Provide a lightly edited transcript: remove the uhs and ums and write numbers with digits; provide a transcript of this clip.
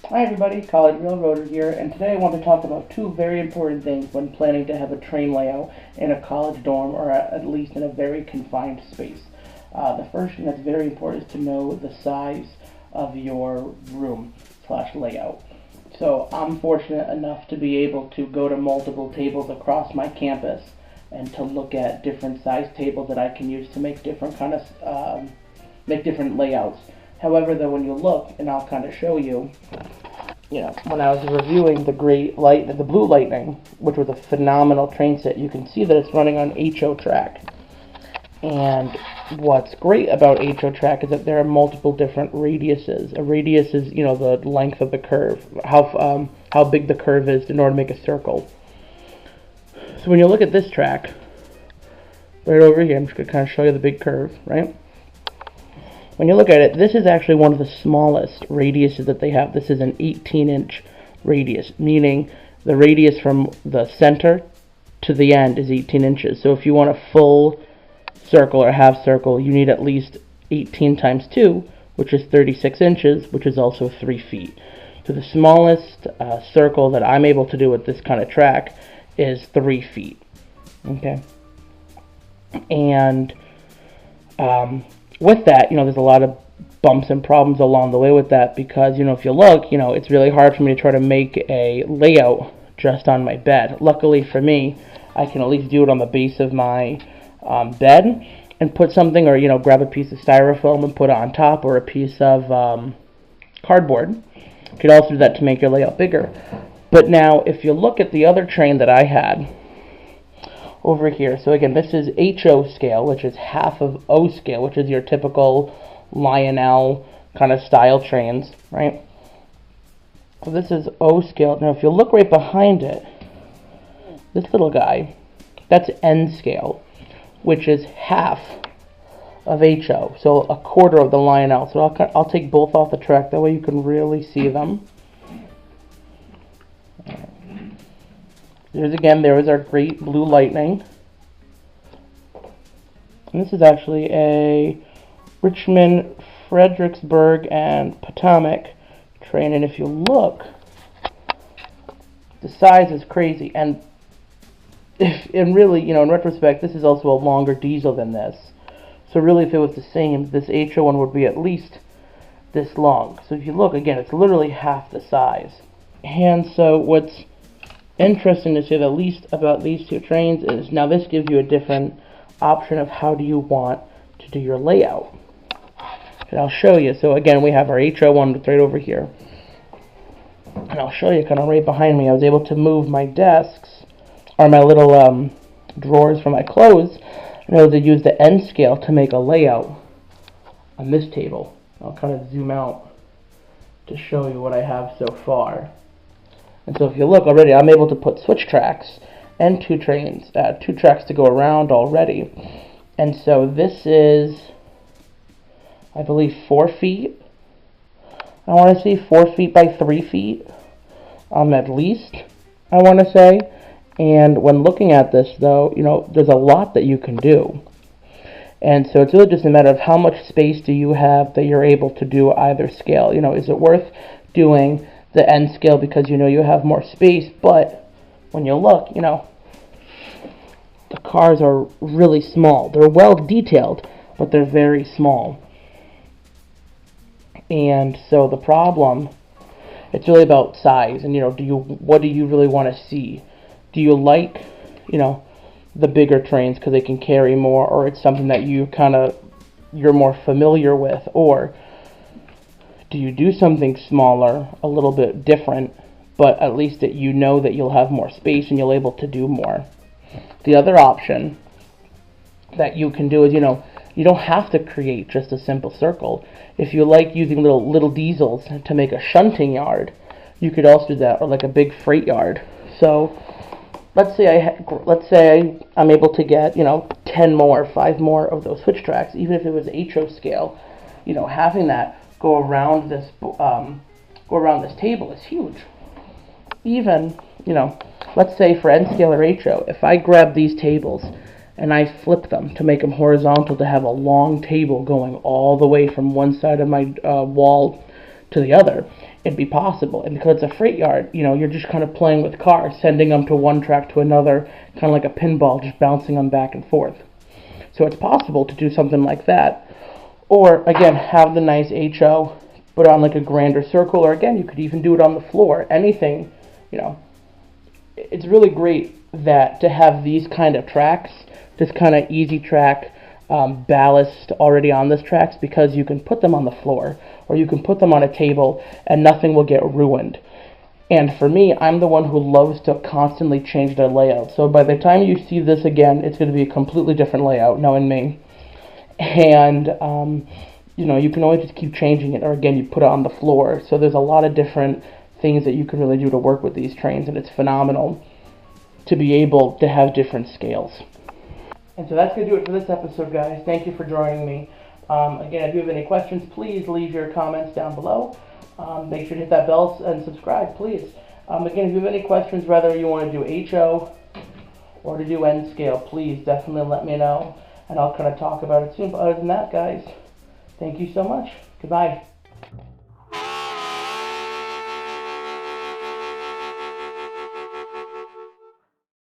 Hi everybody, College Railroader here, and today I want to talk about two very important things when planning to have a train layout in a college dorm or at least in a very confined space. The first thing that's very important is to know the size of your room slash layout. So I'm fortunate enough to be able to go to multiple tables across my campus and to look at different size tables that I can use to make different make different layouts. However, though, when you look, and I'll kind of show you, when I was reviewing the Blue Lightning, which was a phenomenal train set, you can see that it's running on HO track. And what's great about HO track is that there are multiple different radiuses. A radius is, the length of the curve, how big the curve is in order to make a circle. So when you look at this track, right over here, I'm just going to kind of show you the big curve, right? When you look at it, this is actually one of the smallest radiuses that they have. This is an 18-inch radius, meaning the radius from the center to the end is 18 inches. So if you want a full circle or half circle, you need at least 18 times 2, which is 36 inches, which is also 3 feet. So the smallest circle that I'm able to do with this kind of track is 3 feet. Okay? And with that, there's a lot of bumps and problems along the way with that because, if you look, it's really hard for me to try to make a layout just on my bed. Luckily for me, I can at least do it on the base of my bed and put something, or, grab a piece of styrofoam and put it on top, or a piece of cardboard. You could also do that to make your layout bigger. But now, if you look at the other train that I had over here, so again, this is HO scale, which is half of O scale, which is your typical Lionel kind of style trains, right? So this is O scale. Now, if you look right behind it, this little guy, that's N scale, which is half of HO, so a quarter of the Lionel. So I'll take both off the track, that way you can really see them. There is our great Blue Lightning. And this is actually a Richmond, Fredericksburg, and Potomac train. And if you look, the size is crazy. And really, in retrospect, this is also a longer diesel than this. So really, if it was the same, this HO one would be at least this long. So if you look, again, it's literally half the size. And so what's interesting to say the least about these two trains is now this gives you a different option of how do you want to do your layout. And I'll show you. So again, we have our HO one right over here. And I'll show you kind of right behind me. I was able to move my desks, or my little drawers for my clothes, and I was able to use the N scale to make a layout on this table. I'll kind of zoom out to show you what I have so far. And so if you look already, I'm able to put switch tracks and two tracks to go around already. And so this is, I believe, 4 feet. I want to say 4 feet by 3 feet, at least, I want to say. And when looking at this, though, there's a lot that you can do. And so it's really just a matter of how much space do you have that you're able to do either scale. Is it worth doing the N scale because you have more space? But when you look, the cars are really small. They're well detailed, but they're very small. And so the problem, it's really about size. And what do you really want to see? Do you like, the bigger trains because they can carry more, or it's something that you're more familiar with, or do you do something smaller, a little bit different, but at least that that you'll have more space and you'll able to do more? The other option that you can do is, you don't have to create just a simple circle. If you like using little diesels to make a shunting yard, you could also do that, or like a big freight yard. So let's say I'm able to get 5 more of those switch tracks, even if it was HO scale. Having that go around this table is huge. Even let's say for N scale or HO, if I grab these tables and I flip them to make them horizontal to have a long table going all the way from one side of my wall to the other, it'd be possible. And because it's a freight yard, you know, you're just kind of playing with cars, sending them to one track to another, kind of like a pinball, just bouncing them back and forth. So it's possible to do something like that. Or, again, have the nice HO, put it on like a grander circle, or again, you could even do it on the floor. Anything, you know. It's really great that to have these kind of tracks, this kind of easy track, ballast already on this tracks, because you can put them on the floor or you can put them on a table and nothing will get ruined. And for me, I'm the one who loves to constantly change their layout. So by the time you see this again, it's going to be a completely different layout, knowing me. And you know, you can always just keep changing it, or again, you put it on the floor. So there's a lot of different things that you can really do to work with these trains, and it's phenomenal to be able to have different scales. And so that's going to do it for this episode, guys. Thank you for joining me. Again, if you have any questions, please leave your comments down below. Make sure to hit that bell and subscribe, please. Again, if you have any questions, whether you want to do HO or to do N scale, please definitely let me know, and I'll kind of talk about it soon. But other than that, guys, thank you so much. Goodbye.